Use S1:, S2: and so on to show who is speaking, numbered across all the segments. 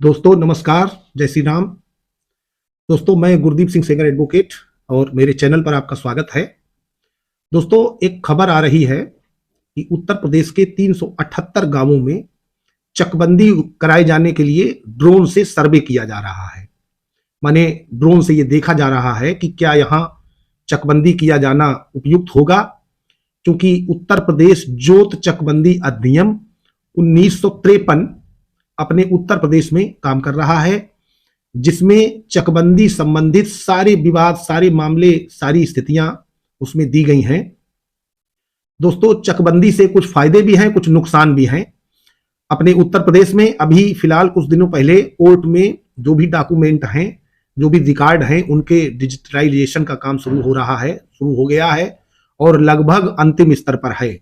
S1: दोस्तों नमस्कार, जय श्री राम। दोस्तों मैं गुरदीप सिंह सेंगर एडवोकेट और मेरे चैनल पर आपका स्वागत है। दोस्तों एक खबर आ रही है कि उत्तर प्रदेश के 378 गांवों में चकबंदी कराए जाने के लिए ड्रोन से सर्वे किया जा रहा है। माने ड्रोन से ये देखा जा रहा है कि क्या यहाँ चकबंदी किया जाना उपयुक्त होगा, क्योंकि उत्तर प्रदेश जोत चकबंदी अधिनियम 1953 अपने उत्तर प्रदेश में काम कर रहा है, जिसमें चकबंदी संबंधित सारे विवाद, सारे मामले, सारी स्थितियां उसमें दी गई हैं। दोस्तों चकबंदी से कुछ फायदे भी हैं, कुछ नुकसान भी हैं। अपने उत्तर प्रदेश में अभी फिलहाल कुछ दिनों पहले कोर्ट में जो भी डॉक्यूमेंट हैं, जो भी रिकॉर्ड हैं, उनके डिजिटलाइजेशन का काम शुरू हो गया है और लगभग अंतिम स्तर पर है।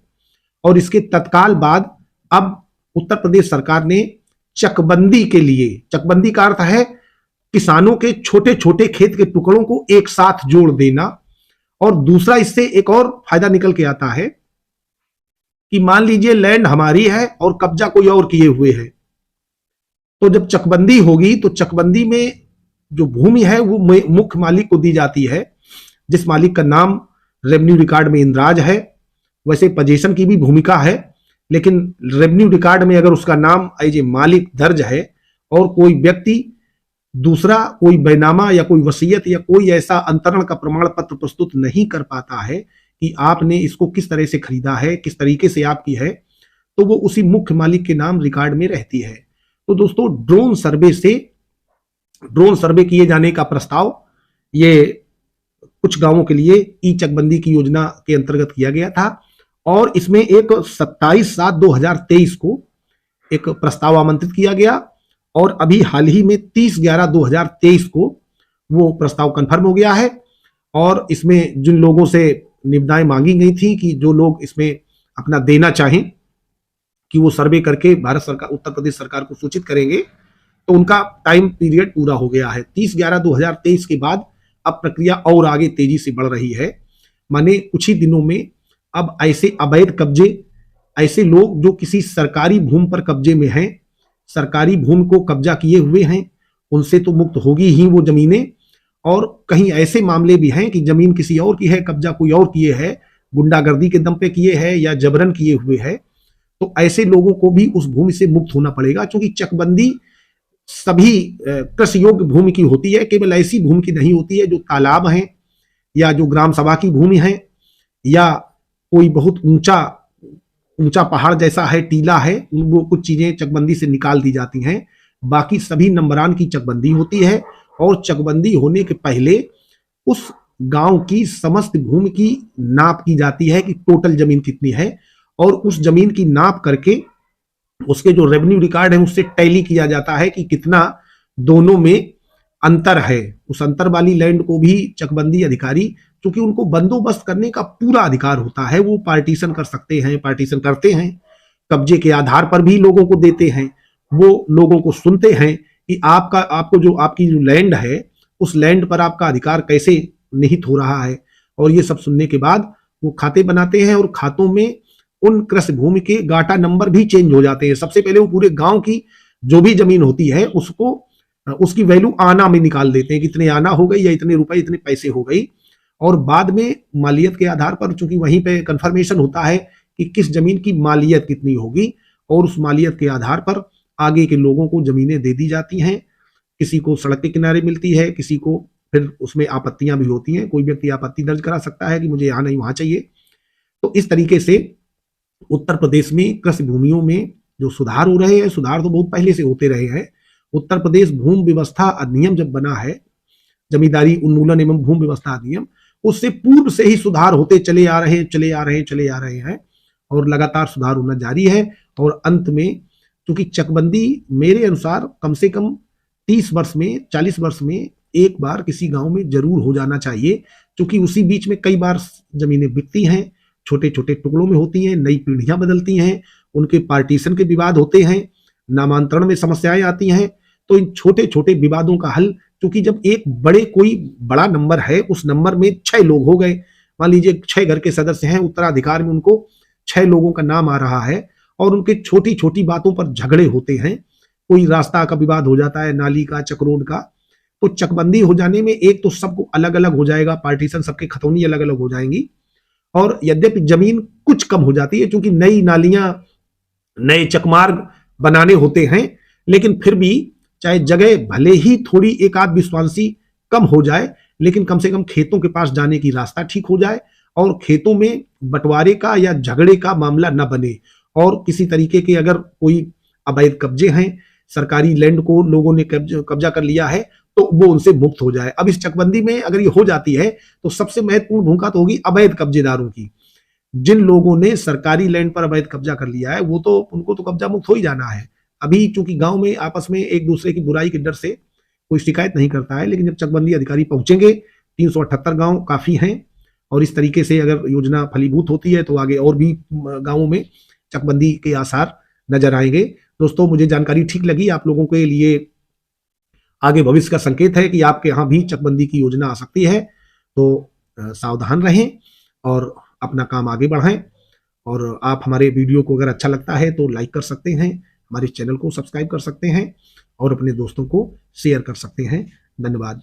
S1: और इसके तत्काल बाद अब उत्तर प्रदेश सरकार ने चकबंदी के लिए, चकबंदी का अर्थ है किसानों के छोटे छोटे खेत के टुकड़ों को एक साथ जोड़ देना। और दूसरा इससे एक और फायदा निकल के आता है कि मान लीजिए लैंड हमारी है और कब्जा कोई और किए हुए है, तो जब चकबंदी होगी तो चकबंदी में जो भूमि है वो मुख्य मालिक को दी जाती है, जिस मालिक का नाम रेवेन्यू रिकॉर्ड में इंद्राज है। वैसे पोजीशन की भी भूमिका है, लेकिन रेवेन्यू रिकॉर्ड में अगर उसका नाम एज ए मालिक दर्ज है और कोई व्यक्ति दूसरा कोई बैनामा या कोई वसीयत या कोई ऐसा अंतरण का प्रमाण पत्र प्रस्तुत नहीं कर पाता है कि आपने इसको किस तरह से खरीदा है, किस तरीके से आपकी है, तो वो उसी मुख्य मालिक के नाम रिकॉर्ड में रहती है। तो दोस्तों ड्रोन सर्वे किए जाने का प्रस्ताव ये कुछ गांवों के लिए ई चकबंदी की योजना के अंतर्गत किया गया था और इसमें एक 27/7/2023 को एक प्रस्ताव आमंत्रित किया गया और अभी हाल ही में 30/11/2023 को वो प्रस्ताव कंफर्म हो गया है। और इसमें जिन लोगों से निविदाएं मांगी गई थी कि जो लोग इसमें अपना देना चाहें कि वो सर्वे करके भारत सरकार, उत्तर प्रदेश सरकार को सूचित करेंगे, तो उनका टाइम पीरियड पूरा हो गया है। 30/11/2023 के बाद अब प्रक्रिया और आगे तेजी से बढ़ रही है। माने कुछ ही दिनों में अब ऐसे अवैध कब्जे, ऐसे लोग जो किसी सरकारी भूमि पर कब्जे में हैं, सरकारी भूमि को कब्जा किए हुए हैं, उनसे तो मुक्त होगी ही वो जमीनें। और कहीं ऐसे मामले भी हैं कि जमीन किसी और की है, कब्जा कोई और किए है, गुंडागर्दी के दम पे किए है या जबरन किए हुए है, तो ऐसे लोगों को भी उस भूमि से मुक्त होना पड़ेगा। क्योंकि चकबंदी सभी कृषि योग्य भूमि की होती है, केवल ऐसी भूमि की नहीं होती है जो तालाब हैं या जो ग्राम सभा की भूमि है या कोई बहुत ऊंचा पहाड़ जैसा है, टीला है, वो कुछ चीजें चकबंदी से निकाल दी जाती हैं। बाकी सभी नंबरान की चकबंदी होती है और चकबंदी होने के पहले उस गांव की समस्त भूमि की नाप की जाती है कि टोटल जमीन कितनी है, और उस जमीन की नाप करके उसके जो रेवेन्यू रिकॉर्ड है उससे टैली किया जाता है कि कितना दोनों में अंतर है। उस अंतर वाली लैंड को भी चकबंदी अधिकारी, क्योंकि उनको बंदोबस्त करने का पूरा अधिकार होता है, वो पार्टीशन कर सकते हैं, पार्टीशन करते हैं, कब्जे के आधार पर भी लोगों को देते हैं। वो लोगों को सुनते हैं कि आपकी जो लैंड है उस लैंड पर आपका अधिकार कैसे निहित हो रहा है, और ये सब सुनने के बाद वो खाते बनाते हैं और खातों में उन कृषि भूमि के गाटा नंबर भी चेंज हो जाते हैं। सबसे पहले वो पूरे गांव की जो भी जमीन होती है उसको उसकी वैल्यू आना में निकाल देते हैं, कितने आना हो गई या इतने रुपए इतने पैसे हो गई, और बाद में मालियत के आधार पर, चूंकि वहीं पे कंफर्मेशन होता है कि किस जमीन की मालियत कितनी होगी, और उस मालियत के आधार पर आगे के लोगों को जमीनें दे दी जाती हैं। किसी को सड़क के किनारे मिलती है, किसी को फिर उसमें आपत्तियां भी होती हैं, कोई व्यक्ति आपत्ति दर्ज करा सकता है कि मुझे यहाँ नहीं वहां चाहिए। तो इस तरीके से उत्तर प्रदेश में कृषि भूमियों में जो सुधार हो रहे हैं, सुधार तो बहुत पहले से होते रहे हैं। उत्तर प्रदेश भूमि व्यवस्था अधिनियम जब बना है, जमींदारी उन्मूलन एवं भूमि व्यवस्था अधिनियम, उससे पूर्व से ही सुधार होते चले आ रहे हैं और लगातार सुधार होना जारी है। और अंत में क्योंकि चकबंदी मेरे अनुसार कम से कम 30 वर्ष में, 40 वर्ष में एक बार किसी गांव में जरूर हो जाना चाहिए, क्योंकि उसी बीच में कई बार जमीनें बिकती हैं, छोटे छोटे टुकड़ों में होती हैं, नई पीढ़ियां बदलती हैं, उनके पार्टीशन के विवाद होते हैं, नामांतरण में समस्याएं आती हैं। तो इन छोटे छोटे विवादों का हल, क्योंकि जब एक कोई बड़ा नंबर है, उस नंबर में 6 लोग हो गए, मान लीजिए 6 घर के सदस्य हैं, उत्तराधिकार में उनको 6 लोगों का नाम आ रहा है और उनके छोटी छोटी बातों पर झगड़े होते हैं, कोई रास्ता का विवाद हो जाता है, नाली का, चक रोड का, तो चकबंदी हो जाने में एक तो सबको अलग अलग हो जाएगा, पार्टीशन सबके खतौनी अलग अलग हो जाएंगी, और यद्यपि जमीन कुछ कम हो जाती है क्योंकि नई नालियां, नए चकमार्ग बनाने होते हैं, लेकिन फिर भी चाहे जगह भले ही थोड़ी एक आध विश्वासी कम हो जाए, लेकिन कम से कम खेतों के पास जाने की रास्ता ठीक हो जाए और खेतों में बंटवारे का या झगड़े का मामला न बने, और किसी तरीके के अगर कोई अवैध कब्जे हैं, सरकारी लैंड को लोगों ने कब्जा कर लिया है, तो वो उनसे मुक्त हो जाए। अब इस चकबंदी में अगर ये हो जाती है तो सबसे महत्वपूर्ण भूमिका तो होगी अवैध कब्जेदारों की। जिन लोगों ने सरकारी लैंड पर अवैध कब्जा कर लिया है वो तो, उनको तो कब्जा मुक्त हो ही जाना है। अभी चूंकि गांव में आपस में एक दूसरे की बुराई के डर से कोई शिकायत नहीं करता है, लेकिन जब चकबंदी अधिकारी पहुंचेंगे, 378 गांव काफी हैं, और इस तरीके से अगर योजना फलीभूत होती है तो आगे और भी गांवों में चकबंदी के आसार नजर आएंगे। दोस्तों, मुझे जानकारी ठीक लगी, आप लोगों के लिए आगे भविष्य का संकेत है कि आपके यहाँ भी चकबंदी की योजना आ सकती है। तो सावधान रहें और अपना काम आगे बढ़ाएं। और आप हमारे वीडियो को अगर अच्छा लगता है तो लाइक कर सकते हैं, हमारे चैनल को सब्सक्राइब कर सकते हैं और अपने दोस्तों को शेयर कर सकते हैं। धन्यवाद।